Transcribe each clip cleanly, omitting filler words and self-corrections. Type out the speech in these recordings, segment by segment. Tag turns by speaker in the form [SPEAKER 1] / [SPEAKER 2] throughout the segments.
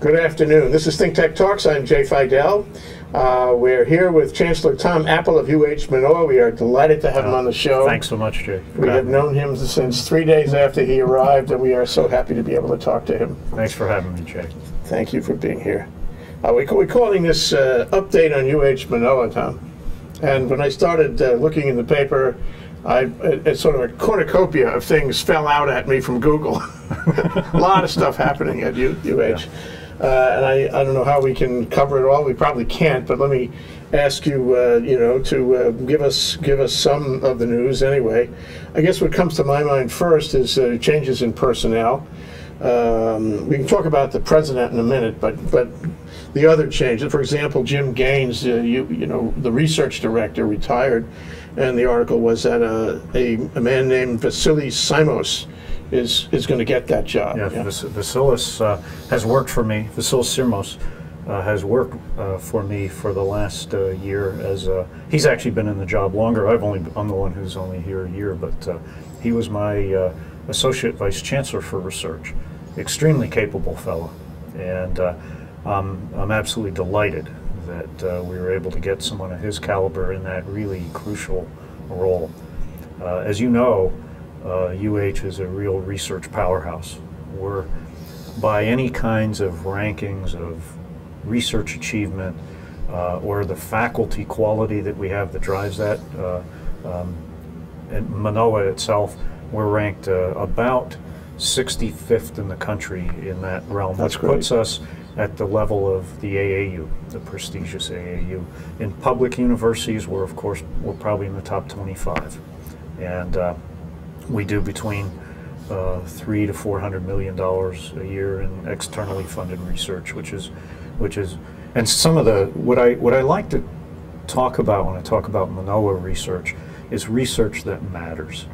[SPEAKER 1] Good afternoon. This is ThinkTech Talks. I'm Jay Fidell. We're here with Chancellor Tom Apple of Manoa. We are delighted to have him on the show.
[SPEAKER 2] Thanks so much, Jay.
[SPEAKER 1] We have known him since 3 days after he arrived, and we are so happy to be able to talk to him.
[SPEAKER 2] Thanks for having me, Jay.
[SPEAKER 1] Thank you for being here. We're calling this update on Manoa, Tom. And when I started looking in the paper, it's sort of a cornucopia of things fell out at me from Google. A lot of stuff happening at UH. Yeah. And I don't know how we can cover it all. We probably can't, but let me ask you, to give us some of the news anyway. I guess what comes to my mind first is changes in personnel. We can talk about the president in a minute, but the other changes. For example, Jim Gaines, the research director, retired, and the article was that a man named Vasilis Simos is going to get that job.
[SPEAKER 2] Yeah, Vasilis has worked for me. Vasilis Simos has worked for me for the last year. As he's actually been in the job longer. I'm the one who's only here a year, but he was my associate vice chancellor for research. Extremely capable fellow, and I'm absolutely delighted that we were able to get someone of his caliber in that really crucial role. As you know, UH is a real research powerhouse. We're, by any kinds of rankings of research achievement or the faculty quality that we have that drives that, in Manoa itself, we're ranked about 65th in the country in that realm, which puts us at the level of the AAU, the prestigious AAU. In public universities, we're probably in the top 25, and we do between $300 to $400 million a year in externally funded research, which is, and some of the what I like to talk about when I talk about Manoa research is research that matters.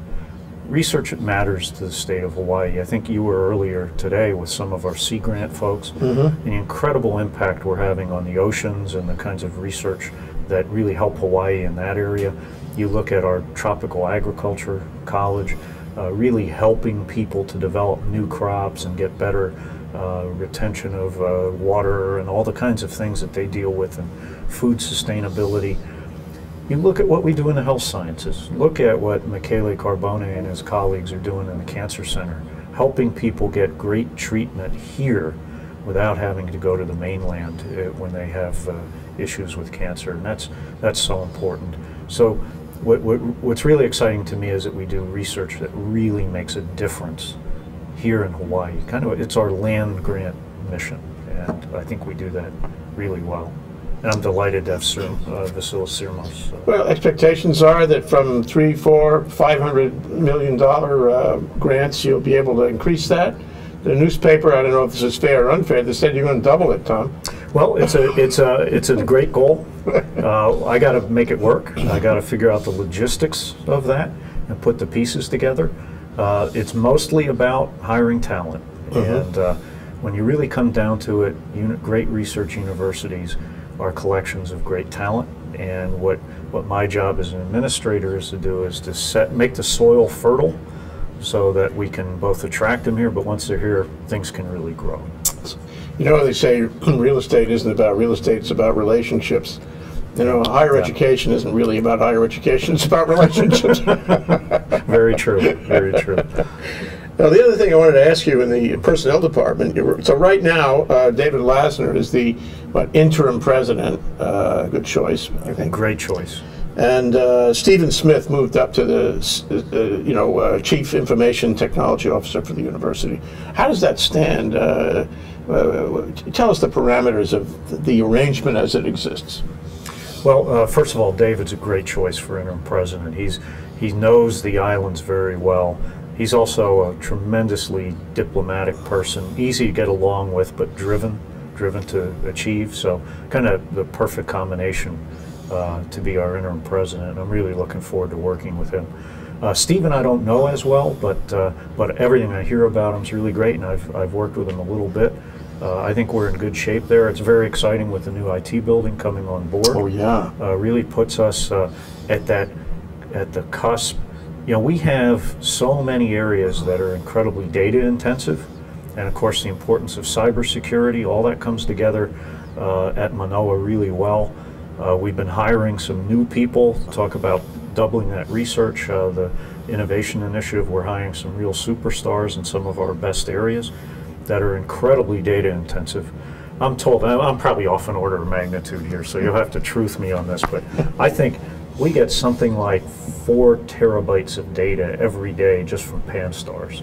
[SPEAKER 2] Research that matters to the state of Hawaii. I think you were earlier today with some of our Sea Grant folks, the incredible impact we're having on the oceans and the kinds of research that really help Hawaii in that area. You look at our tropical agriculture college, really helping people to develop new crops and get better retention of water and all the kinds of things that they deal with, and food sustainability. You look at what we do in the health sciences. Look at what Michele Carbone and his colleagues are doing in the Cancer Center, helping people get great treatment here without having to go to the mainland when they have issues with cancer, and that's so important. So what's really exciting to me is that we do research that really makes a difference here in Hawaii. It's our land grant mission, and I think we do that really well. And I'm delighted to have Vasilis Simos.
[SPEAKER 1] Well, expectations are that from $300, $400, $500 million grants, you'll be able to increase that. The newspaper, I don't know if this is fair or unfair, they said you're going to double it, Tom.
[SPEAKER 2] Well, it's a great goal. I got to make it work. I got to figure out the logistics of that and put the pieces together. It's mostly about hiring talent, and when you really come down to it, great research universities are collections of great talent, and what my job as an administrator is to do is to make the soil fertile so that we can both attract them here, but once they're here, things can really grow.
[SPEAKER 1] You know, they say real estate isn't about real estate, it's about relationships. You know, higher education isn't really about higher education, it's about relationships.
[SPEAKER 2] Very true, very true.
[SPEAKER 1] Now, the other thing I wanted to ask you in the personnel department, so right now, David Lasner is the interim president. Good choice, I think.
[SPEAKER 2] Great choice.
[SPEAKER 1] And Stephen Smith moved up to the, Chief Information Technology Officer for the university. How does that stand? Tell us the parameters of the arrangement as it exists.
[SPEAKER 2] Well, first of all, David's a great choice for interim president. He knows the islands very well. He's also a tremendously diplomatic person, easy to get along with, but driven to achieve. So kind of the perfect combination to be our interim president. I'm really looking forward to working with him. Stephen I don't know as well, but everything I hear about him is really great, and I've worked with him a little bit. I think we're in good shape there. It's very exciting with the new IT building coming on board.
[SPEAKER 1] Oh yeah,
[SPEAKER 2] really puts us at the cusp. You know, we have so many areas that are incredibly data intensive, and of course the importance of cybersecurity. All that comes together at Manoa really well. We've been hiring some new people to talk about doubling that research. The Innovation Initiative, we're hiring some real superstars in some of our best areas that are incredibly data intensive. I'm told, I'm probably off an order of magnitude here, so you'll have to truth me on this, but I think we get something like 4 terabytes of data every day just from pan-stars.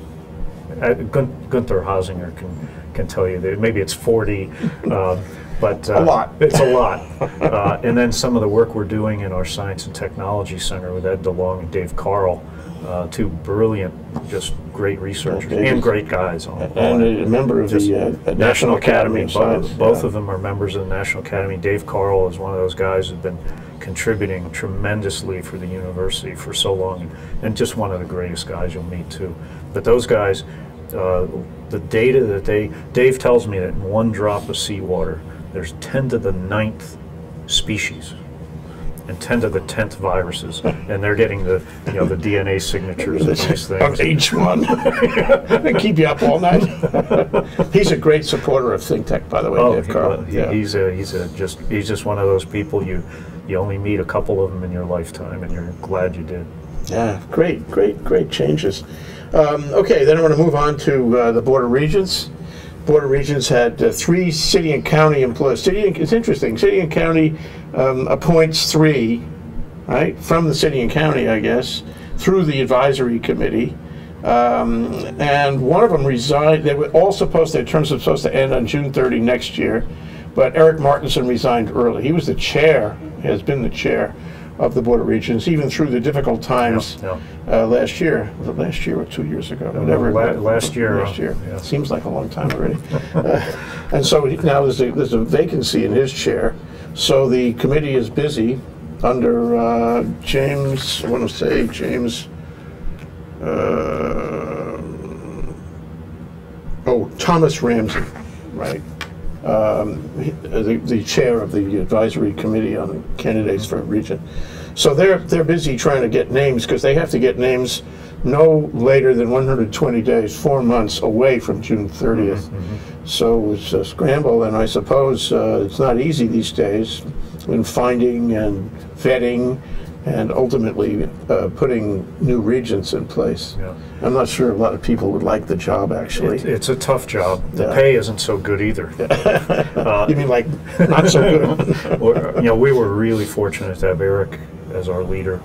[SPEAKER 2] Gunther Hosinger can tell you that maybe it's 40, but
[SPEAKER 1] a lot.
[SPEAKER 2] It's a lot. And then some of the work we're doing in our Science and Technology Center with Ed DeLong and Dave Carl, 2 brilliant, just great researchers and great guys.
[SPEAKER 1] And a member of the National Academy of Science.
[SPEAKER 2] Both of them are members of the National Academy. Dave Carl is one of those guys who's been contributing tremendously for the university for so long, and just one of the greatest guys you'll meet too. But those guys, the data that Dave tells me that in 1 drop of seawater, there's 10 to the 9th species and 10 to the 10th viruses, and they're getting the the DNA signatures of these things.
[SPEAKER 1] Of each one. They keep you up all night. He's a great supporter of ThinkTech, by the way, Dave Carl.
[SPEAKER 2] He's just one of those people you only meet a couple of them in your lifetime, and you're glad you did.
[SPEAKER 1] Yeah, great changes. Okay, then I want to move on to the Board of Regents. Board of Regents had 3 city and county employees. It's interesting. City and county appoints 3, right, from the city and county, I guess, through the advisory committee. And one of them resigned. They were all their terms were supposed to end on June 30 next year, but Eric Martinson resigned early. He was the chair, has been the chair of the Board of Regents, even through the difficult times last year. Was it last year or 2 years ago? Whatever.
[SPEAKER 2] Last year.
[SPEAKER 1] Last year. Yeah. Seems like a long time already. And so now there's a vacancy in his chair. So the committee is busy under James, I want to say James, Thomas Ramsey, right? The chair of the advisory committee on candidates for Regent. So they're busy trying to get names, because they have to get names no later than 120 days, 4 months away from June 30th. So it's a scramble, and I suppose it's not easy these days in finding and vetting and ultimately putting new regents in place. I'm not sure a lot of people would like the job, actually.
[SPEAKER 2] It's a tough job. The pay isn't so good either.
[SPEAKER 1] You mean like not so good?
[SPEAKER 2] We were really fortunate to have Eric as our leader.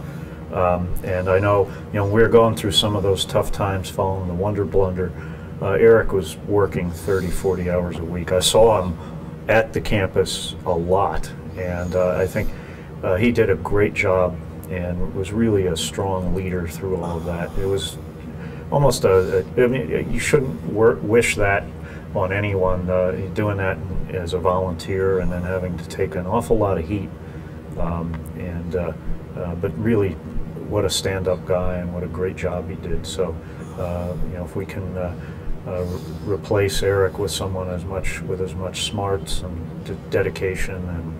[SPEAKER 2] And I know, we're going through some of those tough times following the Wonder Blunder. Eric was working 30, 40 hours a week. I saw him at the campus a lot, and I think he did a great job and was really a strong leader through all of that. It was almost you shouldn't wish that on anyone, doing that as a volunteer and then having to take an awful lot of heat. But really, what a stand-up guy and what a great job he did. So, if we can replace Eric with someone with as much smarts and dedication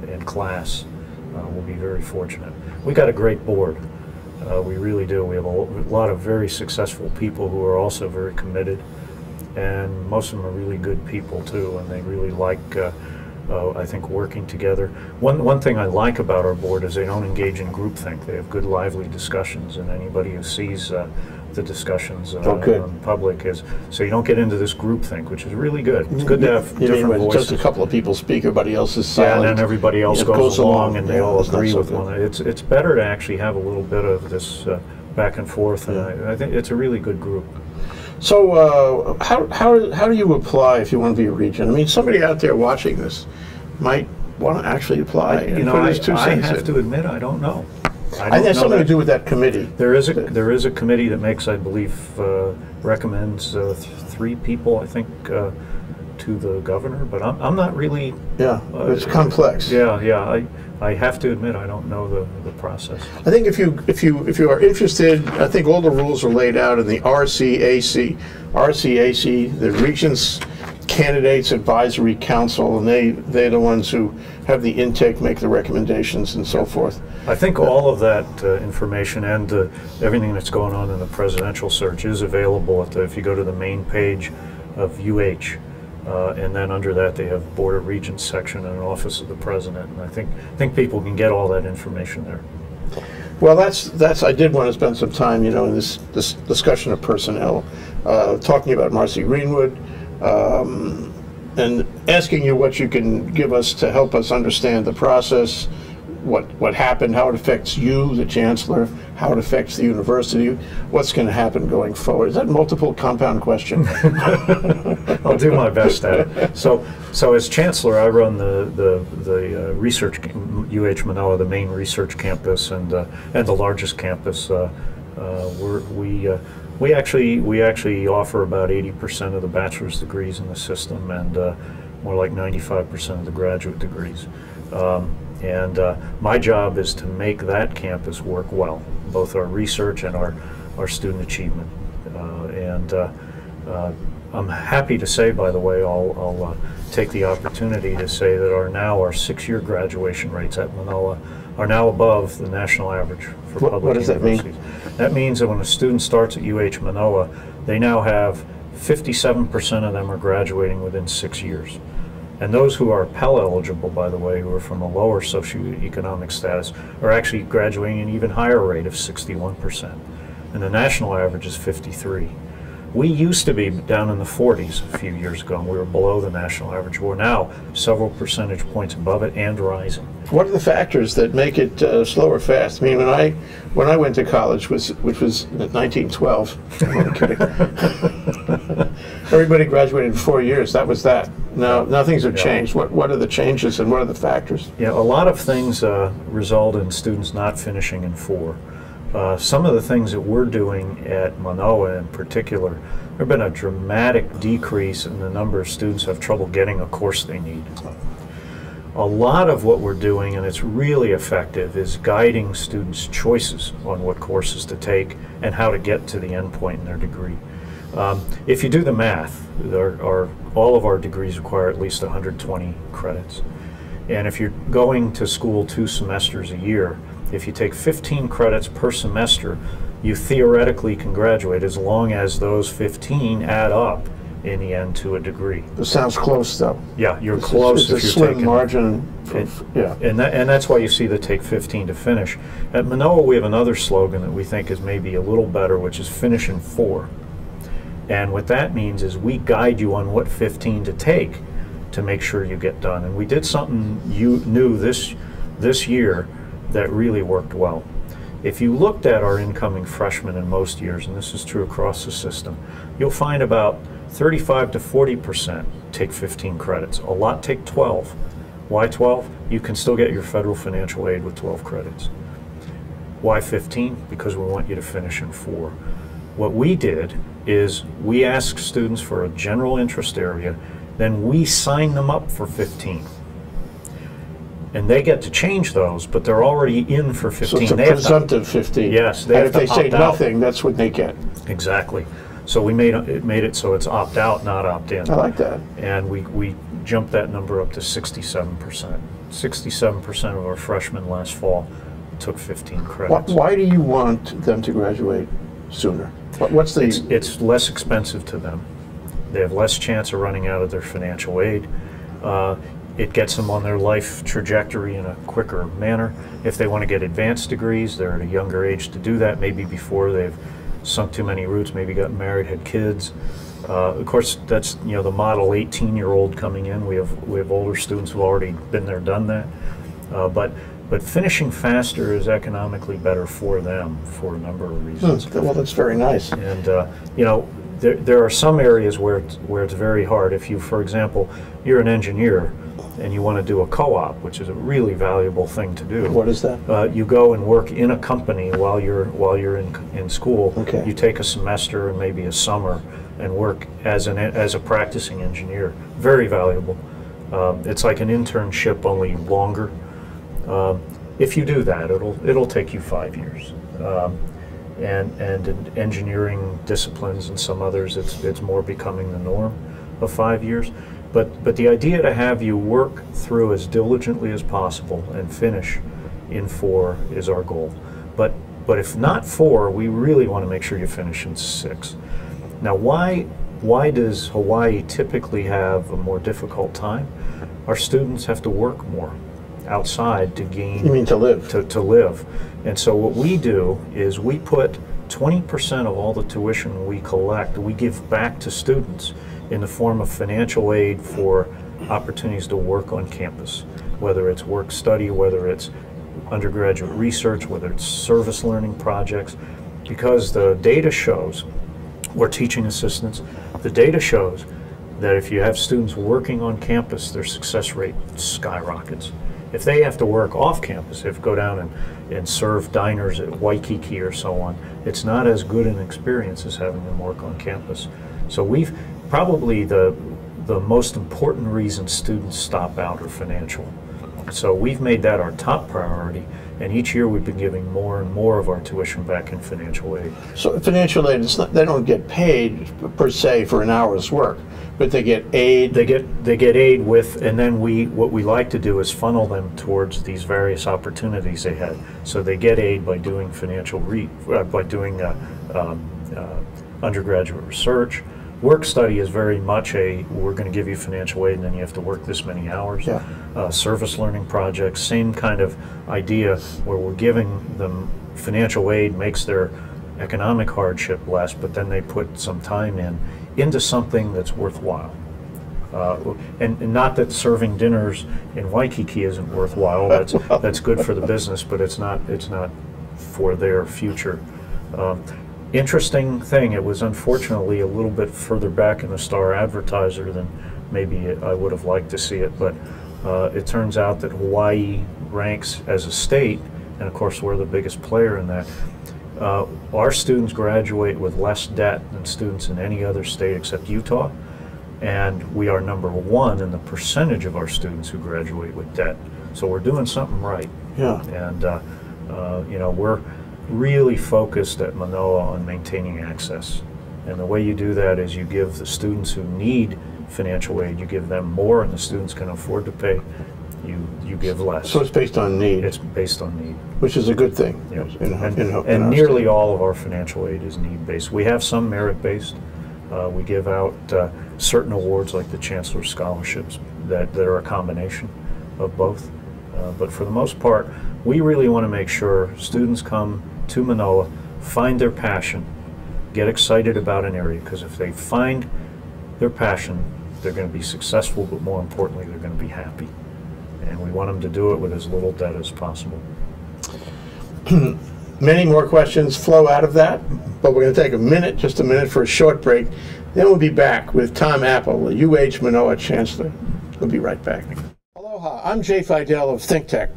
[SPEAKER 2] and class, we'll be very fortunate. We got a great board. We really do. We have a lot of very successful people who are also very committed, and most of them are really good people too, and they really like, I think, working together. One thing I like about our board is they don't engage in groupthink. They have good, lively discussions, and anybody who sees the discussions in public so you don't get into this groupthink, which is really good. It's good to have different voices.
[SPEAKER 1] Just a couple of people speak, everybody else is silent.
[SPEAKER 2] Yeah, and then everybody else goes along, and they all agree with one another. It's better to actually have a little bit of this back and forth, and I think it's a really good group.
[SPEAKER 1] So how do you apply if you want to be a regent? I mean, somebody out there watching this might want to actually apply.
[SPEAKER 2] I have to admit, I don't know.
[SPEAKER 1] It has something to do with that committee.
[SPEAKER 2] There is a committee that makes, I believe, recommends 3 people, I think, to the governor. But I'm not really.
[SPEAKER 1] Yeah, it's complex.
[SPEAKER 2] Yeah. I have to admit, I don't know the process.
[SPEAKER 1] I think if you are interested, I think all the rules are laid out in the RCAC. RCAC, the Regents Candidates Advisory Council, and they're the ones who have the intake, make the recommendations, and so forth.
[SPEAKER 2] I think all of that information and everything that's going on in the presidential search is available if you go to the main page of UH. And then under that they have Board of Regents section and an Office of the President. And I think people can get all that information there.
[SPEAKER 1] Well, that's. I did want to spend some time, in this discussion of personnel, talking about Marcy Greenwood, and asking you what you can give us to help us understand the process, what happened, how it affects you, the Chancellor, how it affects the university, what's going to happen going forward. Is that a multiple compound question?
[SPEAKER 2] I'll do my best at it. So as Chancellor, I run the research, UH Manoa, the main research campus and the largest campus. We actually offer about 80% of the bachelor's degrees in the system, and more like 95% of the graduate degrees. My job is to make that campus work well, both our research and our student achievement. I'm happy to say, by the way, I'll take the opportunity to say that our 6-year graduation rates at Manoa are now above the national average for public universities. What does that mean? That means that when a student starts at UH Manoa, they now have 57% of them are graduating within 6 years. And those who are Pell eligible, by the way, who are from a lower socioeconomic status, are actually graduating at an even higher rate of 61%. And the national average is 53. We used to be down in the 40s a few years ago, and we were below the national average. We're now several percentage points above it and rising. What
[SPEAKER 1] are the factors that make it slow or fast? I mean, when I went to college, which was 1912, I'm only kidding. Everybody graduated in 4 years. That was that. Now things have changed. What are the changes and what are the factors?
[SPEAKER 2] Yeah, a lot of things result in students not finishing in 4. Some of the things that we're doing at Manoa in particular, there have been a dramatic decrease in the number of students who have trouble getting a course they need. A lot of what we're doing, and it's really effective, is guiding students' choices on what courses to take and how to get to the end point in their degree. If you do the math, all of our degrees require at least 120 credits. And if you're going to school 2 semesters a year, if you take 15 credits per semester, you theoretically can graduate as long as those 15 add up in the end to a degree.
[SPEAKER 1] It sounds close, though.
[SPEAKER 2] Yeah, you're close if you're taking.
[SPEAKER 1] It's a slim margin.
[SPEAKER 2] And that's why you see the take 15 to finish. At Manoa, we have another slogan that we think is maybe a little better, which is finish in 4. And what that means is we guide you on what 15 to take to make sure you get done. And we did something new this year that really worked well. If you looked at our incoming freshmen in most years, and this is true across the system, you'll find about 35 to 40% take 15 credits. A lot take 12. Why 12? You can still get your federal financial aid with 12 credits. Why 15? Because we want you to finish in 4. What we did is we asked students for a general interest area, then we sign them up for 15. And they get to change those, but they're already in for 15.
[SPEAKER 1] So it's a presumptive 15.
[SPEAKER 2] Yes,
[SPEAKER 1] and if they say nothing, that's what they get.
[SPEAKER 2] Exactly. So we made it so it's opt out, not opt in.
[SPEAKER 1] I like that.
[SPEAKER 2] And we jumped that number up to 67%. 67% of our freshmen last fall took 15 credits.
[SPEAKER 1] Why do you want them to graduate sooner? What's the?
[SPEAKER 2] It's less expensive to them. They have less chance of running out of their financial aid. It gets them on their life trajectory in a quicker manner. If they want to get advanced degrees, they're at a younger age to do that, maybe before they've sunk too many roots, maybe got married, had kids. Of course, that's the model 18-year-old coming in. We have older students who've already been there, done that. But finishing faster is economically better for them for a number of reasons.
[SPEAKER 1] Well, that's very nice.
[SPEAKER 2] And there are some areas where it's very hard. If you, for example, you're an engineer and you want to do a co-op, which is a really valuable thing to do.
[SPEAKER 1] What is that?
[SPEAKER 2] You go and work in a company while you're in school.
[SPEAKER 1] Okay.
[SPEAKER 2] You take a semester and maybe a summer and work as a practicing engineer. Very valuable. It's like an internship, only longer. If you do that, it'll take you 5 years. And in engineering disciplines and some others, it's more becoming the norm of 5 years. But the idea to have you work through as diligently as possible and finish in 4 is our goal. But if not 4, we really want to make sure you finish in 6. Now, why Why does Hawaii typically have a more difficult time? Our students have to work more outside to gain...
[SPEAKER 1] You mean to live?
[SPEAKER 2] To live. And so what we do is we put 20% of all the tuition we collect, we give back to students in the form of financial aid for opportunities to work on campus, whether it's work study, whether it's undergraduate research, whether it's service learning projects, because the data shows, we're teaching assistants, the data shows that if you have students working on campus, their success rate skyrockets. If they have to work off campus, if go down and serve diners at Waikiki or so on, it's not as good an experience as having them work on campus. So we've probably the most important reason students stop out are financial. So we've made that our top priority, and each year we've been giving more and more of our tuition back in financial aid.
[SPEAKER 1] So financial aid, it's not, they don't get paid per se for an hour's work, but they get aid.
[SPEAKER 2] They get aid with, and then what we like to do is funnel them towards these various opportunities they had. So they get aid by doing undergraduate research. Work study is very much we're going to give you financial aid and then you have to work this many hours.
[SPEAKER 1] Yeah.
[SPEAKER 2] Service learning projects, same kind of idea where we're giving them financial aid, makes their economic hardship less, but then they put some time into something that's worthwhile. And not that serving dinners in Waikiki isn't worthwhile. That's good for the business, but it's not for their future. Interesting thing, it was unfortunately a little bit further back in the Star Advertiser than maybe I would have liked to see it, but it turns out that Hawaii ranks as a state, and of course we're the biggest player in that. Our students graduate with less debt than students in any other state except Utah, and we are #1 in the percentage of our students who graduate with debt. So we're doing something right.
[SPEAKER 1] Yeah.
[SPEAKER 2] And you know, we're really focused at Manoa on maintaining access. And the way you do that is you give the students who need financial aid, you give them more, and the students can afford to pay, you give less.
[SPEAKER 1] So it's based on need.
[SPEAKER 2] It's based on need.
[SPEAKER 1] Which is a good thing.
[SPEAKER 2] Yep.
[SPEAKER 1] In
[SPEAKER 2] nearly all of our financial aid is need-based. We have some merit-based. We give out certain awards like the Chancellor Scholarships that are a combination of both. But for the most part, we really want to make sure students come to Manoa, find their passion, get excited about an area, because if they find their passion, they're going to be successful, but more importantly, they're going to be happy. And we want them to do it with as little debt as possible.
[SPEAKER 1] Many more questions flow out of that, but we're going to take just a minute for a short break. Then we'll be back with Tom Apple, the UH Manoa Chancellor. We'll be right back. Aloha, I'm Jay Fidell of ThinkTech.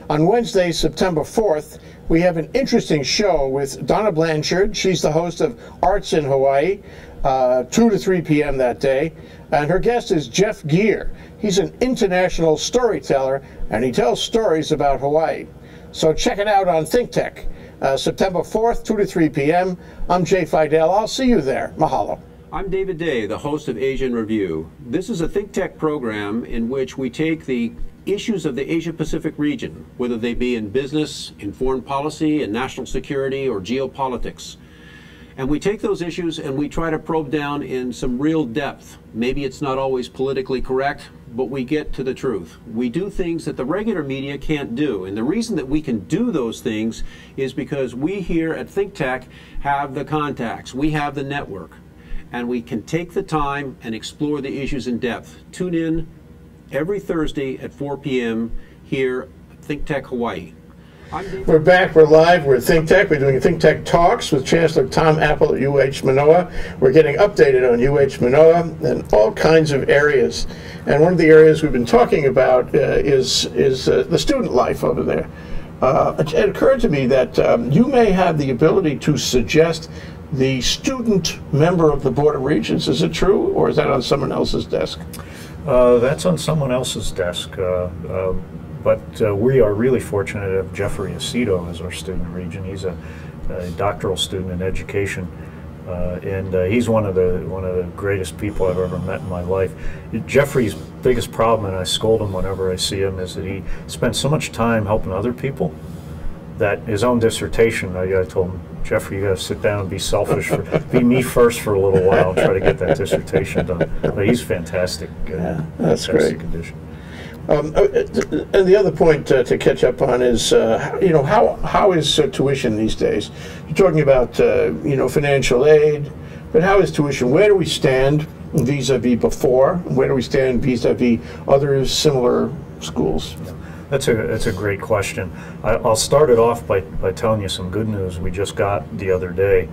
[SPEAKER 1] On Wednesday, September 4th, we have an interesting show with Donna Blanchard. She's the host of Arts in Hawaii, 2 to 3 p.m. that day. And her guest is Jeff Geer. He's an international storyteller, and he tells stories about Hawaii. So check it out on ThinkTech, September 4th, 2 to 3 p.m. I'm Jay Fidell. I'll see you there. Mahalo.
[SPEAKER 3] I'm David Day, the host of Asia in Review. This is a ThinkTech program in which we take the issues of the Asia-Pacific region, whether they be in business, in foreign policy, in national security, or geopolitics. And we take those issues and we try to probe down in some real depth. Maybe it's not always politically correct, but we get to the truth. We do things that the regular media can't do. And the reason that we can do those things is because we here at ThinkTech have the contacts, we have the network, and we can take the time and explore the issues in depth. Tune in every Thursday at 4 p.m. here at ThinkTech Hawaii.
[SPEAKER 1] We're back, we're live, we're at ThinkTech. We're doing ThinkTech Talks with Chancellor Tom Apple at UH Manoa. We're getting updated on UH Manoa and all kinds of areas. And one of the areas we've been talking about is the student life over there. It occurred to me that you may have the ability to suggest the student member of the Board of Regents. Is it true, or is that on someone else's desk?
[SPEAKER 2] That's on someone else's desk. But we are really fortunate to have Jeffrey Aceto as our student regent. He's a doctoral student in education, and he's one of the greatest people I've ever met in my life. Jeffrey's biggest problem, and I scold him whenever I see him, is that he spends so much time helping other people that his own dissertation, I told him, Jeffrey, you got to sit down and be selfish, be me first for a little while and try to get that dissertation done. But he's fantastic.
[SPEAKER 1] Yeah, that's
[SPEAKER 2] fantastic
[SPEAKER 1] great.
[SPEAKER 2] Condition.
[SPEAKER 1] And the other point to catch up on is, how is tuition these days? You're talking about, financial aid, but how is tuition? Where do we stand vis-a-vis before? Where do we stand vis-a-vis other similar schools?
[SPEAKER 2] That's a great question. I'll start it off by telling you some good news we just got the other day.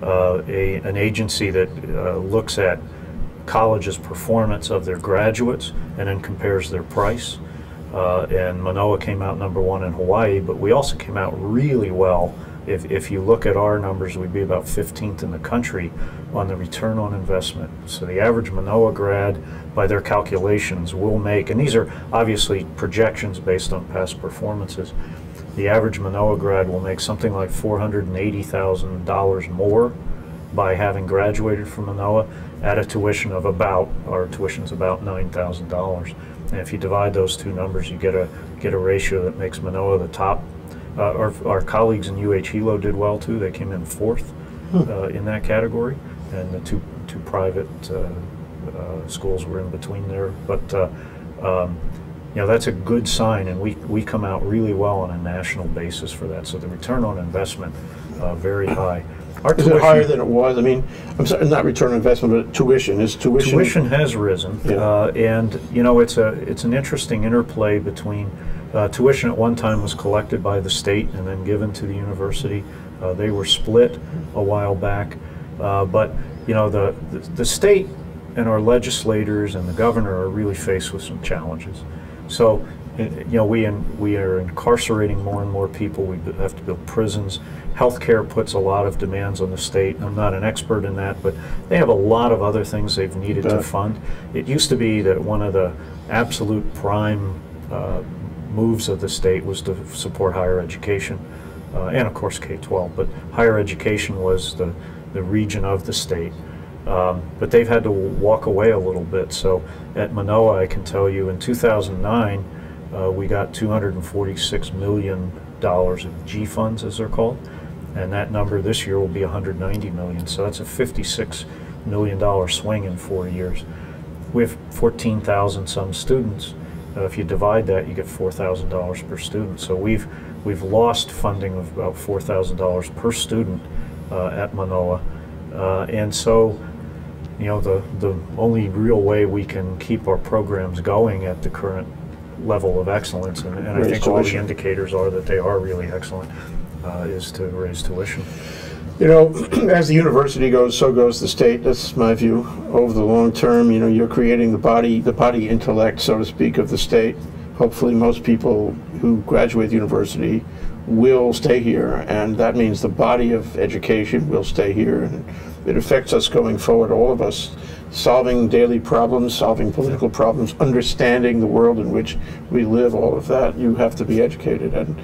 [SPEAKER 2] An agency that looks at colleges' performance of their graduates and then compares their price. And Manoa came out #1 in Hawaii, but we also came out really well. If you look at our numbers, we'd be about 15th in the country on the return on investment. So the average Manoa grad, by their calculations, will make, and these are obviously projections based on past performances, the average Manoa grad will make something like $480,000 more by having graduated from Manoa at a tuition of our tuition's about $9,000. And if you divide those two numbers, you get a ratio that makes Manoa the top. Our colleagues in UH Hilo did well too. They came in 4th in that category, and the two private schools were in between there. But that's a good sign, and we come out really well on a national basis for that. So the return on investment very high.
[SPEAKER 1] Is it higher than it was? I mean, I'm sorry, not return on investment, but tuition. Is tuition?
[SPEAKER 2] Tuition has risen,
[SPEAKER 1] yeah.
[SPEAKER 2] And it's an interesting interplay between tuition at one time was collected by the state and then given to the university. They were split a while back, but the state and our legislators and the governor are really faced with some challenges. So, we are incarcerating more and more people. We have to build prisons. Healthcare puts a lot of demands on the state. I'm not an expert in that, but they have a lot of other things they've needed to fund. It used to be that one of the absolute prime moves of the state was to support higher education, and of course K-12, but higher education was the region of the state. But they've had to walk away a little bit. So at Manoa, I can tell you, in 2009, we got $246 million of G funds, as they're called, and that number this year will be $190 million. So that's a $56 million swing in 4 years. We have 14,000 some students. If you divide that, you get $4,000 per student. So we've lost funding of about $4,000 per student at Manoa, and so the only real way we can keep our programs going at the current level of excellence, and I think all the indicators are that they are really excellent, is to raise tuition.
[SPEAKER 1] As the university goes, so goes the state. That's my view. Over the long term, you're creating the body intellect, so to speak, of the state. Hopefully most people who graduate the university will stay here, and that means the body of education will stay here, and it affects us going forward, all of us, solving daily problems, solving political problems, understanding the world in which we live, all of that. You have to be educated, and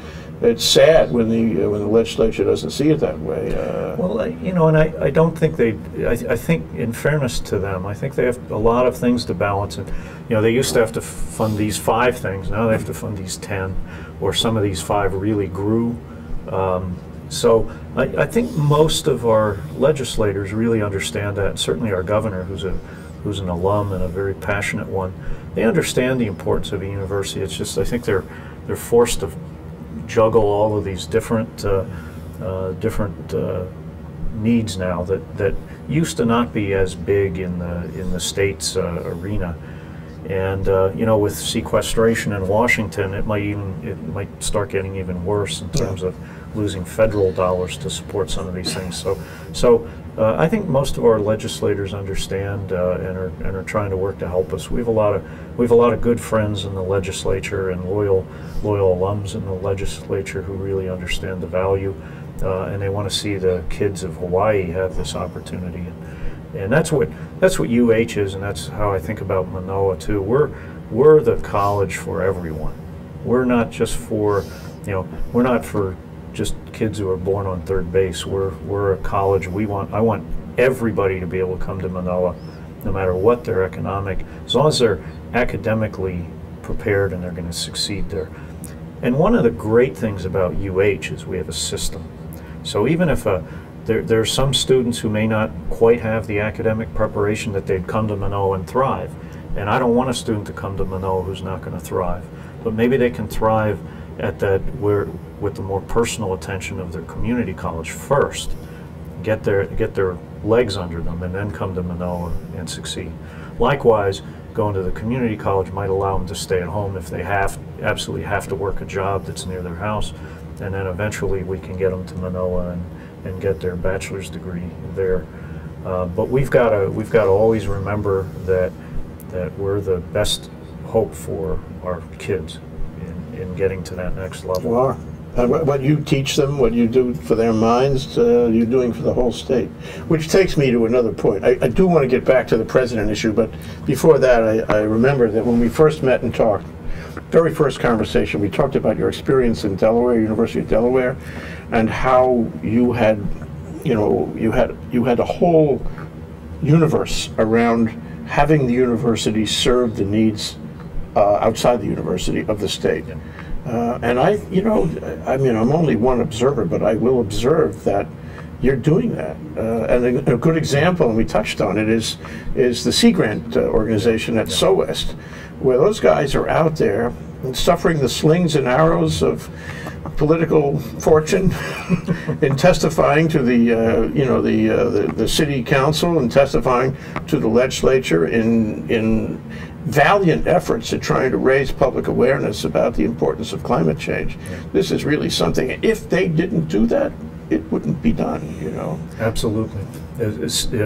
[SPEAKER 1] it's sad when the legislature doesn't see it that way.
[SPEAKER 2] Well, and I don't think I think, in fairness to them, I think they have a lot of things to balance. And they used to have to fund these 5 things. Now they have to fund these 10, or some of these 5 really grew. So I think most of our legislators really understand that. Certainly our governor, who's an alum and a very passionate one, they understand the importance of a university. It's just I think they're forced to juggle all of these different needs now that used to not be as big in the state's arena. And with sequestration in Washington, it might start getting even worse in terms of losing federal dollars to support some of these things. So I think most of our legislators understand and are trying to work to help us. We have a lot of good friends in the legislature and loyal alums in the legislature who really understand the value, and they want to see the kids of Hawaii have this opportunity. And that's what UH is, and that's how I think about Manoa too. We're the college for everyone. We're not just for we're not for just kids who are born on third base. We're a college. I want everybody to be able to come to Manoa, no matter what their economic, as long as they're academically prepared and they're going to succeed there. And one of the great things about UH is we have a system. So even if there are some students who may not quite have the academic preparation that they'd come to Manoa and thrive. And I don't want a student to come to Manoa who's not going to thrive. But maybe they can thrive at that with the more personal attention of their community college first, get their legs under them, and then come to Manoa and succeed. Likewise, going to the community college might allow them to stay at home if they absolutely have to work a job that's near their house, and then eventually we can get them to Manoa and get their bachelor's degree there. But we've got to always remember that we're the best hope for our kids in getting to that next level.
[SPEAKER 1] You are. What you teach them, what you do for their minds, you're doing for the whole state. Which takes me to another point. I do want to get back to the president issue, but before that, I remember that when we first met and talked, very first conversation, we talked about your experience in Delaware, University of Delaware, and how you had, you had a whole universe around having the university serve the needs outside the university of the state.
[SPEAKER 2] Yeah.
[SPEAKER 1] And I'm only one observer, but I will observe that you're doing that. And a good example, and we touched on it, is the Sea Grant organization at SOWEST, where those guys are out there and suffering the slings and arrows of political fortune in testifying to the city council and testifying to the legislature in valiant efforts at trying to raise public awareness about the importance of climate change. Yeah. This is really something, if they didn't do that, it wouldn't be done,
[SPEAKER 2] Absolutely.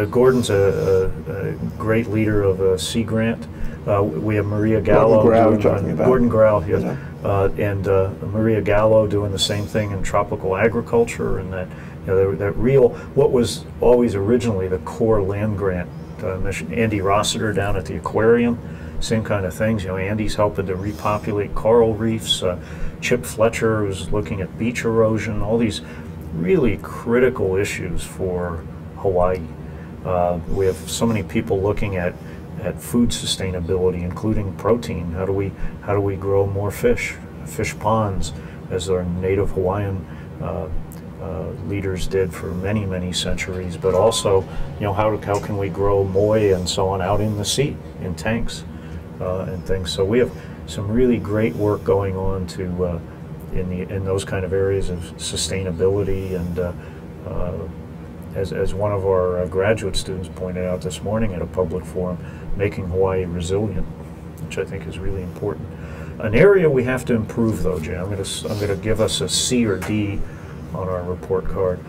[SPEAKER 2] Gordon's a great leader of a Sea Grant. We have Maria Gallo. Gordon Grau, yes. Yeah. And Maria Gallo doing the same thing in tropical agriculture, and that what was always originally the core land grant mission. Andy Rossiter down at the aquarium, same kind of things. Andy's helping to repopulate coral reefs. Chip Fletcher was looking at beach erosion. All these really critical issues for Hawaii. We have so many people looking at food sustainability, including protein. How do we grow more fish ponds, as our native Hawaiian leaders did for many, many centuries, but also, how can we grow moi and so on out in the sea, in tanks and things. So we have some really great work going on in those kind of areas of sustainability, and as one of our graduate students pointed out this morning at a public forum, making Hawaii resilient, which I think is really important. An area we have to improve, though, Jay, I'm going to give us a C or D on our report card,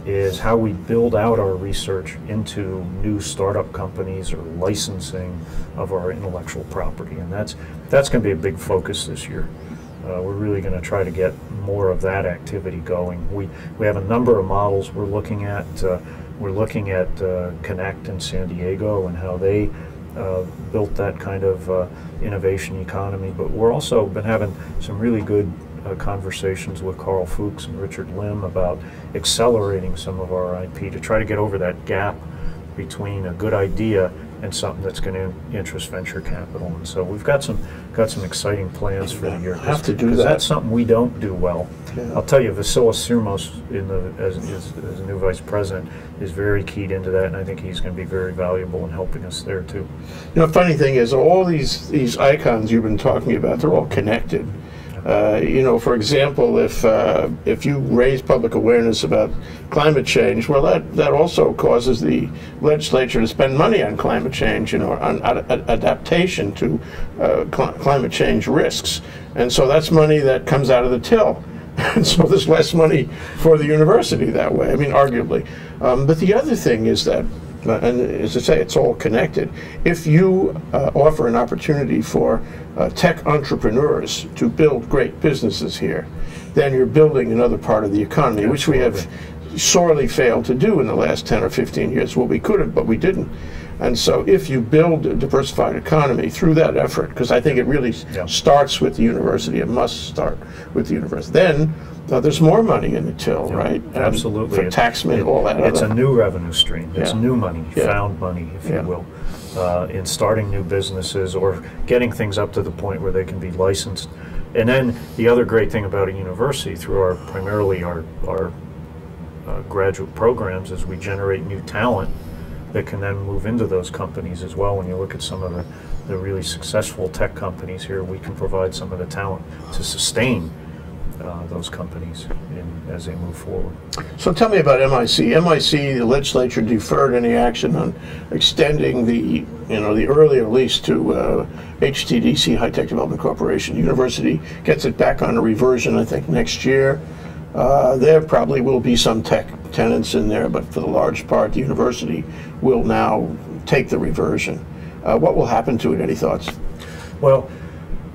[SPEAKER 2] is how we build out our research into new startup companies or licensing of our intellectual property, and that's going to be a big focus this year. We're really going to try to get more of that activity going. We have a number of models we're looking at. We're looking at Connect in San Diego and how they built that kind of innovation economy, but we're also been having some really good conversations with Carl Fuchs and Richard Lim about accelerating some of our IP to try to get over that gap between a good idea and something that's going to interest venture capital. And so we've got some exciting plans for the year.
[SPEAKER 1] Have to do that.
[SPEAKER 2] That's something we don't do well.
[SPEAKER 1] Yeah.
[SPEAKER 2] I'll tell you, Vasilis Sirmos, as a new vice president, is very keyed into that, and I think he's going to be very valuable in helping us there too.
[SPEAKER 1] Funny thing is, all these icons you've been talking about, they're all connected. For example, if you raise public awareness about climate change, well, that also causes the legislature to spend money on climate change, on adaptation to climate change risks, and so that's money that comes out of the till, and so there's less money for the university that way. I mean, arguably, but the other thing is that. And as I say, it's all connected. If you offer an opportunity for tech entrepreneurs to build great businesses here, then you're building another part of the economy,
[SPEAKER 2] Absolutely.
[SPEAKER 1] Which we have sorely failed to do in the last 10 or 15 years. Well, we could have, but we didn't. And so if you build a diversified economy through that effort, because I think it really starts with the university, it must start with the university, then there's more money in the till, right?
[SPEAKER 2] Absolutely.
[SPEAKER 1] For taxmen, all that.
[SPEAKER 2] It's a new revenue stream. It's new money,
[SPEAKER 1] Yeah.
[SPEAKER 2] found money, if you will, in starting new businesses or getting things up to the point where they can be licensed. And then the other great thing about a university, through our primarily our graduate programs, is we generate new talent that can then move into those companies as well. When you look at some of the really successful tech companies here, we can provide some of the talent to sustain those companies as they move forward.
[SPEAKER 1] So tell me about MIC. MIC, the legislature deferred any action on extending the earlier lease to HTDC, High Tech Development Corporation. University gets it back on a reversion, I think, next year. There probably will be some tech tenants in there, but for the large part, the university will now take the reversion. What will happen to it? Any thoughts?
[SPEAKER 2] Well,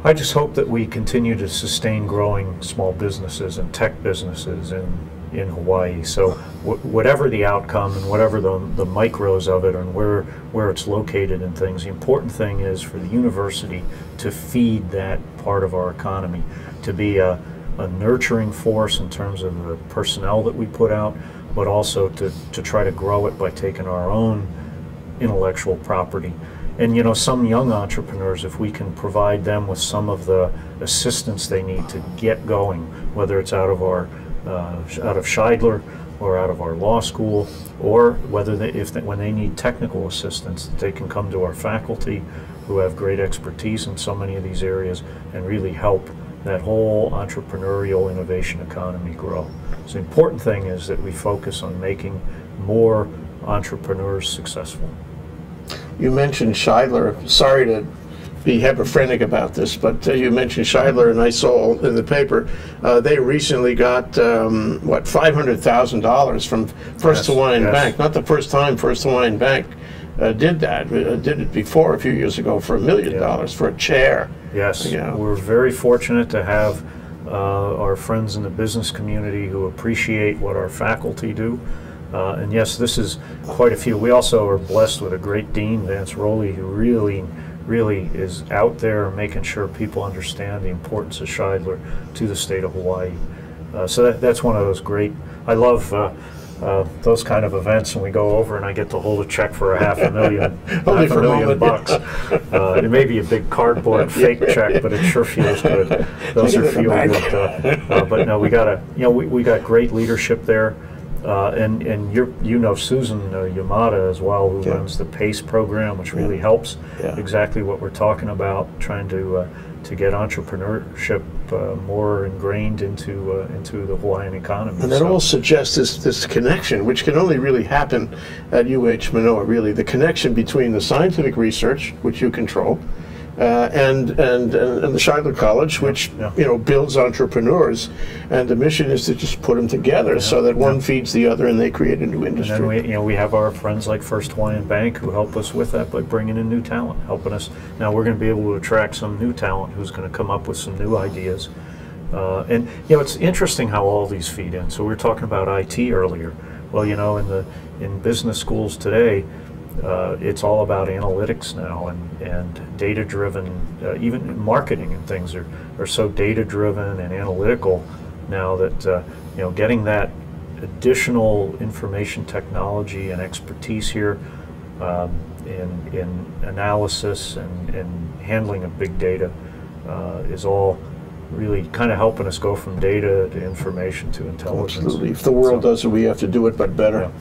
[SPEAKER 2] I just hope that we continue to sustain growing small businesses and tech businesses in Hawaii. So whatever the outcome and whatever the micros of it and where it's located and things, the important thing is for the university to feed that part of our economy, to be a nurturing force in terms of the personnel that we put out, but also to try to grow it by taking our own intellectual property. And some young entrepreneurs, if we can provide them with some of the assistance they need to get going, whether it's out of Scheidler or out of our law school, or whether when they need technical assistance, that they can come to our faculty who have great expertise in so many of these areas and really help that whole entrepreneurial innovation economy grow. So the important thing is that we focus on making more entrepreneurs successful.
[SPEAKER 1] You mentioned Scheidler. Sorry to be hyperphrenic about this, but you mentioned Scheidler, and I saw in the paper they recently got what, $500,000 from First Hawaiian Bank. Not the first time First Hawaiian Bank did that. Did it before a few years ago for $1 million for a chair.
[SPEAKER 2] Yes, we're very fortunate to have our friends in the business community who appreciate what our faculty do. And yes, this is quite a few. We also are blessed with a great dean, Vance Rowley, who really is out there making sure people understand the importance of Scheidler to the state of Hawaii. So that's one of those great, I love those kind of events, and we go over and I get to hold a check for $500,000 bucks. It may be a big cardboard fake check, but it sure feels good. Those are feel good. But no, we got great leadership there. And Susan Yamada as well, who runs the PACE program, which really helps exactly what we're talking about, trying to get entrepreneurship more ingrained into the Hawaiian economy. And
[SPEAKER 1] that all suggests this connection, which can only really happen at UH Manoa. Really, the connection between the scientific research, which you control, and the Scheidler College, which builds entrepreneurs, and the mission is to just put them together so that one feeds the other and they create a new industry.
[SPEAKER 2] And then we have our friends like First Hawaiian Bank who help us with that by bringing in new talent, helping us. Now we're going to be able to attract some new talent who's going to come up with some new ideas. And it's interesting how all these feed in. So we were talking about IT earlier. Well, in business schools today, it's all about analytics now and data-driven, even marketing and things are so data-driven and analytical now that getting that additional information technology and expertise here in analysis and handling of big data is all really kind of helping us go from data to information to intelligence.
[SPEAKER 1] Absolutely. If the world does it, we have to do it, but better.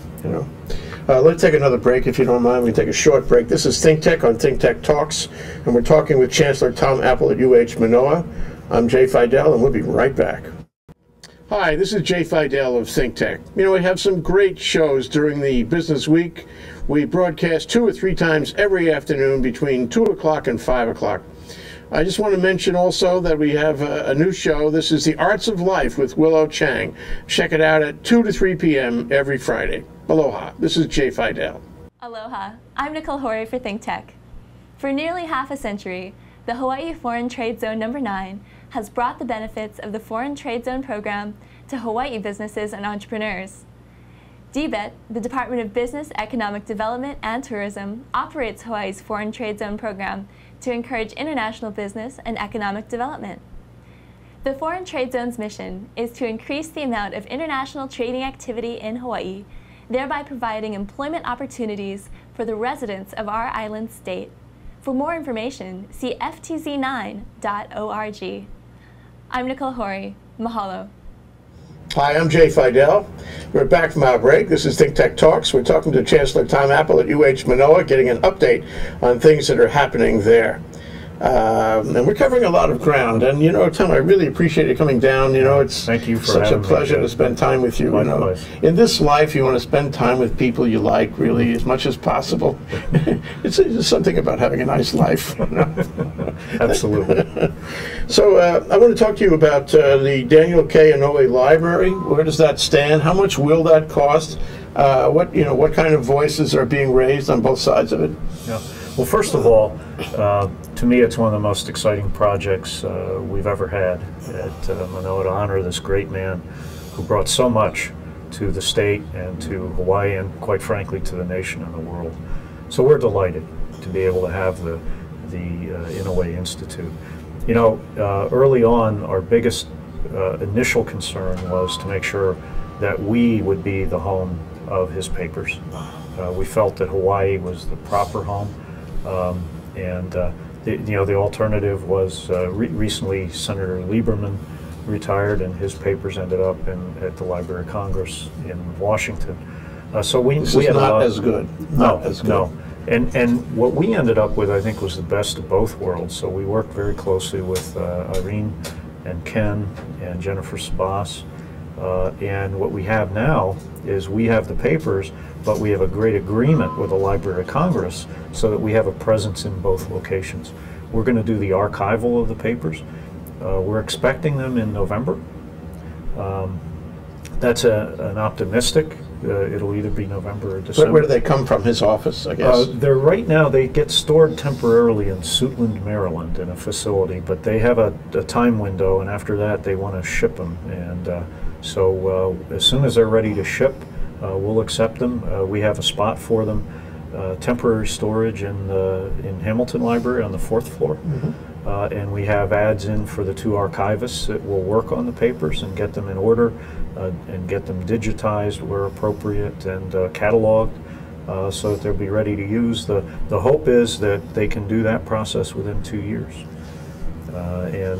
[SPEAKER 1] Let's take another break, if you don't mind. We take a short break. This is ThinkTech on ThinkTech Talks, and we're talking with Chancellor Tom Apple at UH Manoa. I'm Jay Fidell, and we'll be right back. Hi, this is Jay Fidell of ThinkTech. We have some great shows during the business week. We broadcast 2 or 3 times every afternoon between 2 o'clock and 5 o'clock. I just want to mention also that we have a new show. This is The Arts of Life with Willow Chang. Check it out at 2 to 3 p.m. every Friday. Aloha. This is Jay Fidell.
[SPEAKER 4] Aloha. I'm Nicole Horry for ThinkTech. For nearly half a century, the Hawaii Foreign Trade Zone No. 9 has brought the benefits of the Foreign Trade Zone program to Hawaii businesses and entrepreneurs. DBET, the Department of Business, Economic Development, and Tourism, operates Hawaii's Foreign Trade Zone program to encourage international business and economic development. The Foreign Trade Zone's mission is to increase the amount of international trading activity in Hawaii, thereby providing employment opportunities for the residents of our island state. For more information, see ftz9.org. I'm Nicole Horry. Mahalo.
[SPEAKER 1] Hi, I'm Jay Fidell. We're back from our break. This is ThinkTech Talks. We're talking to Chancellor Tom Apple at Manoa, getting an update on things that are happening there. And we're covering a lot of ground. And, you know, Tom, I really appreciate you coming down. You know, it's
[SPEAKER 2] Thank you for
[SPEAKER 1] such a
[SPEAKER 2] having me,
[SPEAKER 1] pleasure to spend time with you. You know, in this life, you want to spend time with people you like, really, as much as possible. It's just something about having a nice life. You know?
[SPEAKER 2] Absolutely.
[SPEAKER 1] So I want to talk to you about the Daniel K. Inouye Library. Where does that stand? How much will that cost? What kind of voices are being raised on both sides of it?
[SPEAKER 2] Yeah. Well, first of all, to me, it's one of the most exciting projects we've ever had at Manoa, to honor this great man who brought so much to the state and to Hawaii and, quite frankly, to the nation and the world. So we're delighted to be able to have the Inouye Institute. You know, early on, our biggest initial concern was to make sure that we would be the home of his papers. We felt that Hawaii was the proper home. The alternative was recently Senator Lieberman retired, and his papers ended up at the Library of Congress in Washington. So we had
[SPEAKER 1] not as good.
[SPEAKER 2] No. And what we ended up with, I think, was the best of both worlds. So we worked very closely with Irene and Ken and Jennifer Sabas. And what we have now is we have the papers, but we have a great agreement with the Library of Congress so that we have a presence in both locations. We're going to do the archival of the papers. We're expecting them in November. That's an optimistic. It'll either be November or December.
[SPEAKER 1] Where do they come from? His office, I guess?
[SPEAKER 2] Right now, they get stored temporarily in Suitland, Maryland, in a facility, but they have a time window, and after that, they want to ship them. And so as soon as they're ready to ship, we'll accept them. We have a spot for them, temporary storage in Hamilton Library on the 4th floor. Mm-hmm. And we have ads in for the 2 archivists that will work on the papers and get them in order and get them digitized where appropriate and cataloged so that they'll be ready to use. The hope is that they can do that process within 2 years.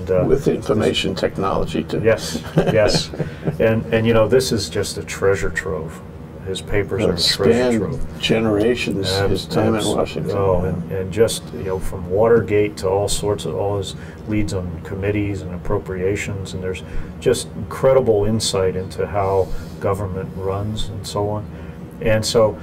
[SPEAKER 1] With information technology too.
[SPEAKER 2] Yes, yes. And you know, this is just a treasure trove. His papers are a treasure trove.
[SPEAKER 1] Generations, his time in Washington.
[SPEAKER 2] Oh, and just, you know, from Watergate to all his leads on committees and appropriations, and there's just incredible insight into how government runs and so on. And so,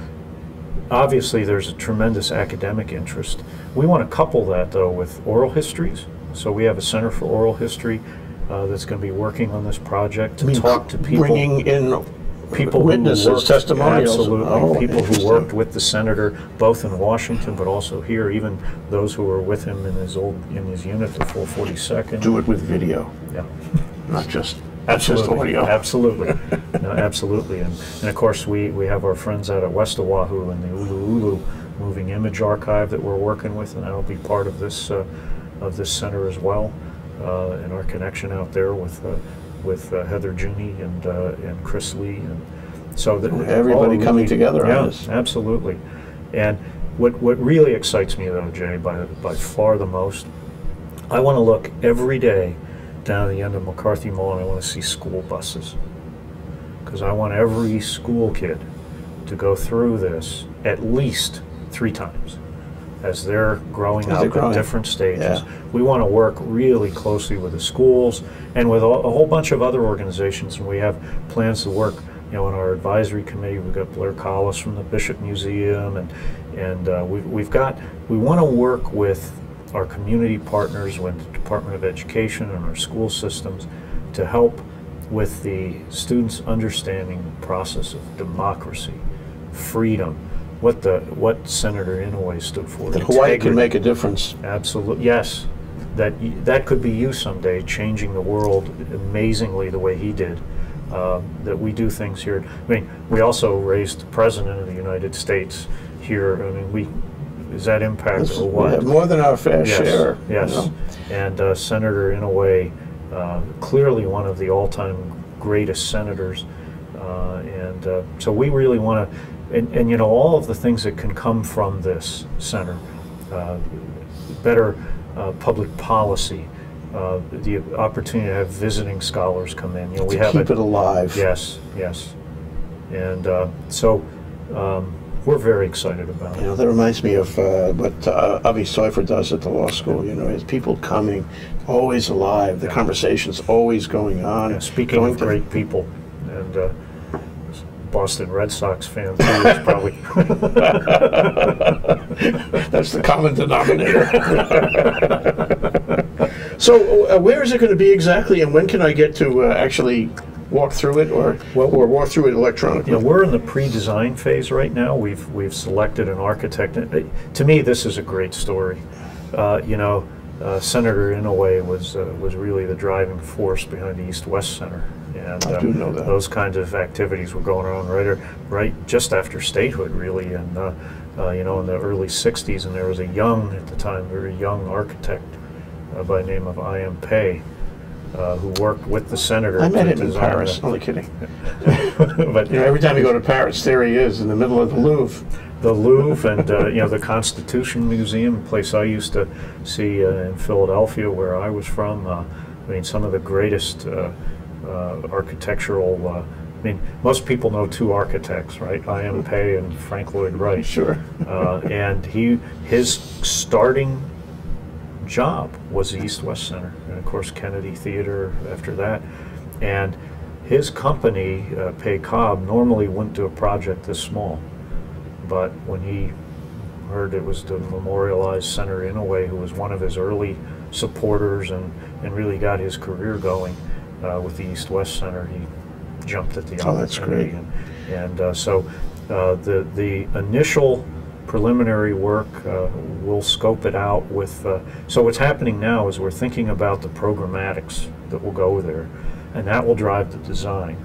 [SPEAKER 2] obviously, there's a tremendous academic interest. We want to couple that, though, with oral histories. So we have a Center for Oral History that's going to be working on this project to talk to people.
[SPEAKER 1] Bringing in witnesses, testimonials.
[SPEAKER 2] Absolutely. People who worked with the senator, both in Washington but also here, even those who were with him in his unit, the 442nd.
[SPEAKER 1] Do it with video.
[SPEAKER 2] Yeah.
[SPEAKER 1] Not just
[SPEAKER 2] Absolutely.
[SPEAKER 1] audio.
[SPEAKER 2] Absolutely. No, absolutely. And of course, we have our friends out at West Oahu and the Ulu Moving Image Archive that we're working with, and that'll be part of this center as well, and our connection out there with Heather Juni and Chris Lee, and so that
[SPEAKER 1] everybody coming together on this.
[SPEAKER 2] Absolutely. And what really excites me, though, Jay, by far the most, I want to look every day down at the end of McCarthy Mall, and I want to see school buses, because I want every school kid to go through this at least 3 times. As they're growing up at different stages. Yeah. We want to work really closely with the schools and with a whole bunch of other organizations, and we have plans to work, you know, in our advisory committee. We've got Blair Collis from the Bishop Museum, and we want to work with our community partners, with the Department of Education and our school systems, to help with the students understanding the process of democracy, freedom, what Senator Inouye stood for.
[SPEAKER 1] That Hawaii can make a difference.
[SPEAKER 2] Absolutely, yes. That could be you someday, changing the world amazingly the way he did. That we do things here. I mean, we also raised the President of the United States here. I mean, is that impact or what?
[SPEAKER 1] We have more than our fair share.
[SPEAKER 2] Yes, you know? And Senator Inouye, clearly one of the all-time greatest senators, so we really want to. And you know, all of the things that can come from this center, better public policy, the opportunity to have visiting scholars come in. You know, we have
[SPEAKER 1] keep it alive.
[SPEAKER 2] Yes, yes, and so we're very excited about it.
[SPEAKER 1] You know, that reminds me of what Avi Seufer does at the law school. You know, his people coming, always alive. The conversation's always going on.
[SPEAKER 2] Yeah, speaking of great people, and Boston Red Sox fan too is probably
[SPEAKER 1] that's the common denominator. So where is it going to be exactly, and when can I get to actually walk through it, or walk through it electronically?
[SPEAKER 2] You know, we're in the pre-design phase right now. We've selected an architect. To me, this is a great story. You know, Senator Inouye was really the driving force behind the East-West Center, and
[SPEAKER 1] I do know that.
[SPEAKER 2] Those kinds of activities were going on right just after statehood, really, and you know, in the early '60s. And there was a young, at the time, very young architect by the name of I.M. Pei, who worked with the senator.
[SPEAKER 1] I met him in Paris. Only kidding. But you know, every time you go to Paris, there he is in the middle of the Louvre.
[SPEAKER 2] The Louvre, and you know, the Constitution Museum, a place I used to see in Philadelphia, where I was from. I mean, some of the greatest architectural. I mean, most people know two architects, right? I.M. Pei and Frank Lloyd Wright.
[SPEAKER 1] Sure.
[SPEAKER 2] And his starting job was the East-West Center, and of course Kennedy Theater after that. And his company, Pei Cobb, normally wouldn't do a project this small, but when he heard it was to memorialize Senator Inouye, who was one of his early supporters and really got his career going with the East-West Center, he jumped at the opportunity.
[SPEAKER 1] Oh, that's great.
[SPEAKER 2] And so the initial preliminary work, we'll scope it out with, so what's happening now is we're thinking about the programmatics that will go there, and that will drive the design.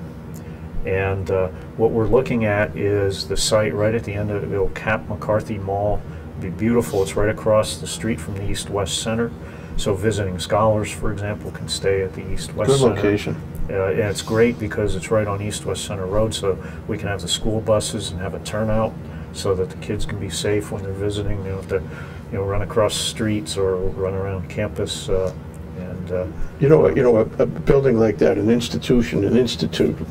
[SPEAKER 2] And what we're looking at is the site right at the end of the old Cap McCarthy Mall. It'll be beautiful. It's right across the street from the East-West Center. So visiting scholars, for example, can stay at the East-West Center.
[SPEAKER 1] Good location.
[SPEAKER 2] And it's great because it's right on East-West Center Road, so we can have the school buses and have a turnout so that the kids can be safe when they're visiting. They don't have to, you know, run across streets or run around campus. You know, a building like that, an institute,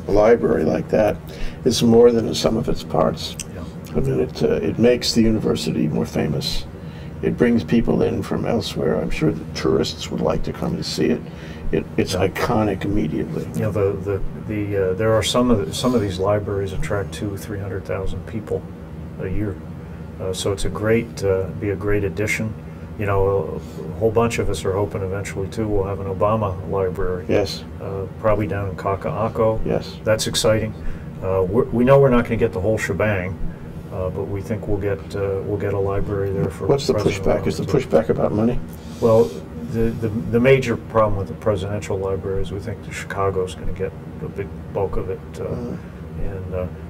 [SPEAKER 2] a library like that, is more than the sum of its parts. Yeah.
[SPEAKER 1] I mean, it makes the university more famous. It brings people in from elsewhere. I'm sure the tourists would like to come and see it. It's iconic immediately.
[SPEAKER 2] You know, there are some of these libraries attract 200,000-300,000 people a year, so it's be a great addition. You know, a whole bunch of us are hoping eventually too we'll have an Obama library.
[SPEAKER 1] Yes.
[SPEAKER 2] Probably down in Kaka'ako.
[SPEAKER 1] Yes.
[SPEAKER 2] That's exciting. We know we're not going to get the whole shebang, but we think we'll get a library there for.
[SPEAKER 1] What's the pushback? Is the pushback about money?
[SPEAKER 2] Well, the major problem with the presidential library is we think that Chicago's going to get a big bulk of it,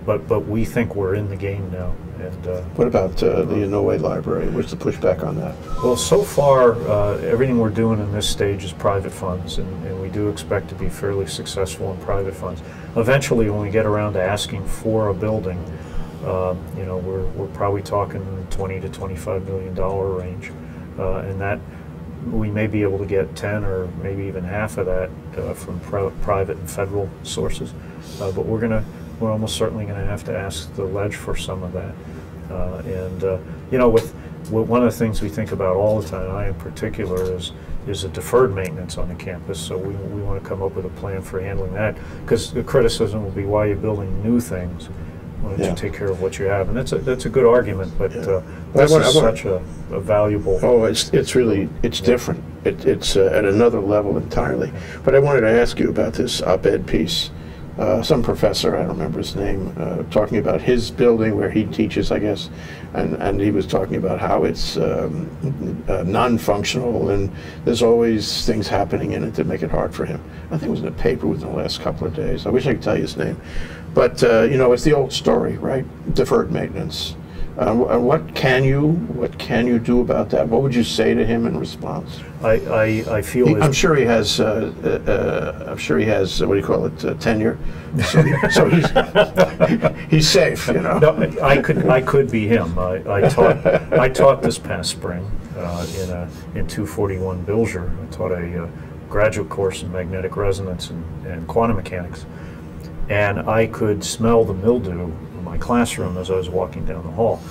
[SPEAKER 2] but we think we're in the game now. And
[SPEAKER 1] what about the Inouye Library? What's the pushback on that?
[SPEAKER 2] Well, so far everything we're doing in this stage is private funds, and we do expect to be fairly successful in private funds. Eventually, when we get around to asking for a building, you know, we're probably talking $20 to $25 million range, and that we may be able to get 10 or maybe even half of that from private and federal sources, but we're almost certainly going to have to ask the ledge for some of that. You know, with one of the things we think about all the time, I in particular, is the deferred maintenance on the campus. So we want to come up with a plan for handling that, because the criticism will be, why are you building new things? Why don't you take care of what you have? And that's a good argument, but this is such a valuable.
[SPEAKER 1] Oh, it's really different. It's at another level entirely. But I wanted to ask you about this op-ed piece. Some professor, I don't remember his name, talking about his building where he teaches, I guess, and he was talking about how it's non-functional and there's always things happening in it that make it hard for him. I think it was in the paper within the last couple of days. I wish I could tell you his name. But, you know, it's the old story, right? Deferred maintenance. What can you do about that? What would you say to him in response?
[SPEAKER 2] I feel
[SPEAKER 1] I'm sure he has. I'm sure he has. What do you call it? Tenure. So he's safe. You know.
[SPEAKER 2] No, I could be him. I taught this past spring in 241 Bilger. I taught a graduate course in magnetic resonance and quantum mechanics. And I could smell the mildew in my classroom as I was walking down the hall.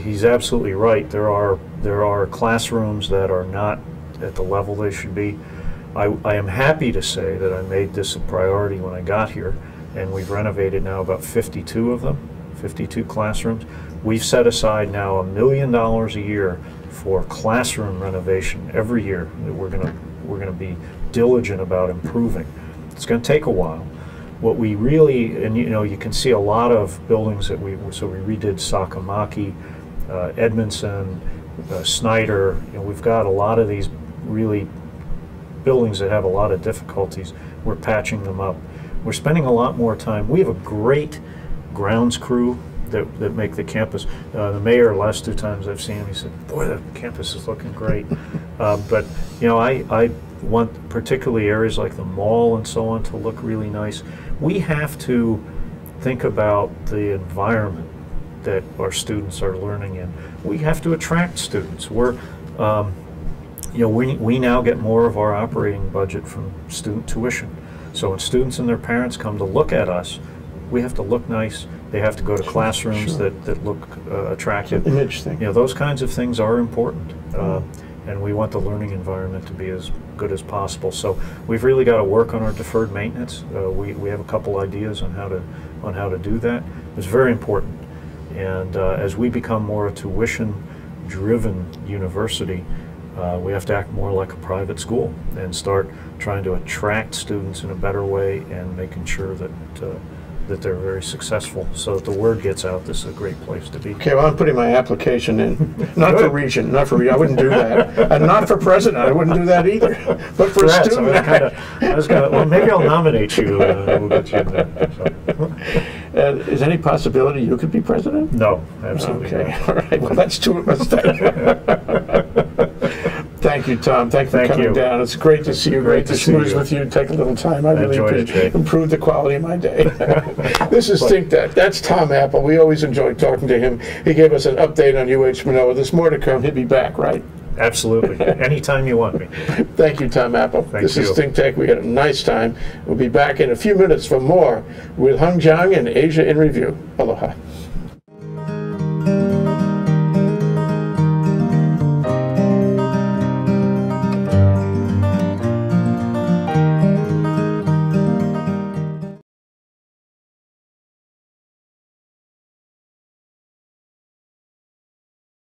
[SPEAKER 2] He's absolutely right. There are classrooms that are not at the level they should be. I am happy to say that I made this a priority when I got here, and we've renovated now about 52 of them, 52 classrooms. We've set aside now $1 million a year for classroom renovation every year that we're gonna be diligent about improving. It's going to take a while. What we really, and you can see a lot of buildings that we redid Sakamaki, Edmondson, Snyder. We've got a lot of these really buildings that have a lot of difficulties. We're patching them up. We're spending a lot more time. We have a great grounds crew that make the campus. The mayor, last 2 times I've seen him, he said, "Boy, the campus is looking great." But I want particularly areas like the mall and so on to look really nice. We have to think about the environment that our students are learning in. We have to attract students. We now get more of our operating budget from student tuition. So when students and their parents come to look at us, we have to look nice. They have to go to classrooms that look attractive.
[SPEAKER 1] Image thing.
[SPEAKER 2] Those kinds of things are important. And we want the learning environment to be as good as possible. So we've really got to work on our deferred maintenance. We have a couple ideas on how to do that. It's very important. And as we become more a tuition-driven university, we have to act more like a private school and start trying to attract students in a better way and making sure that they're very successful, so that the word gets out. This is a great place to be.
[SPEAKER 1] Okay, well, I'm putting my application in. Not for Regent, I wouldn't do that. And not for President, I wouldn't do that either. But for
[SPEAKER 2] Congrats.
[SPEAKER 1] student.
[SPEAKER 2] Well, maybe I'll nominate you. We'll get you in there. So.
[SPEAKER 1] Is any possibility you could be President?
[SPEAKER 2] No, absolutely
[SPEAKER 1] Okay,
[SPEAKER 2] not.
[SPEAKER 1] all right. Well, that's 2 of us then. Thank you, Tom. Thank you for coming down. It's great to see you. Great to schmooze with you. Take a little time. I really improve the quality of my day. This is ThinkTech. That's Tom Apple. We always enjoy talking to him. He gave us an update on UH Manoa. There's more to come. He'll be back, right?
[SPEAKER 2] Absolutely. Anytime you want me.
[SPEAKER 1] Thank you, Tom Apple. This is ThinkTech. We had a nice time. We'll be back in a few minutes for more with Hung Jiang and Asia in Review. Aloha.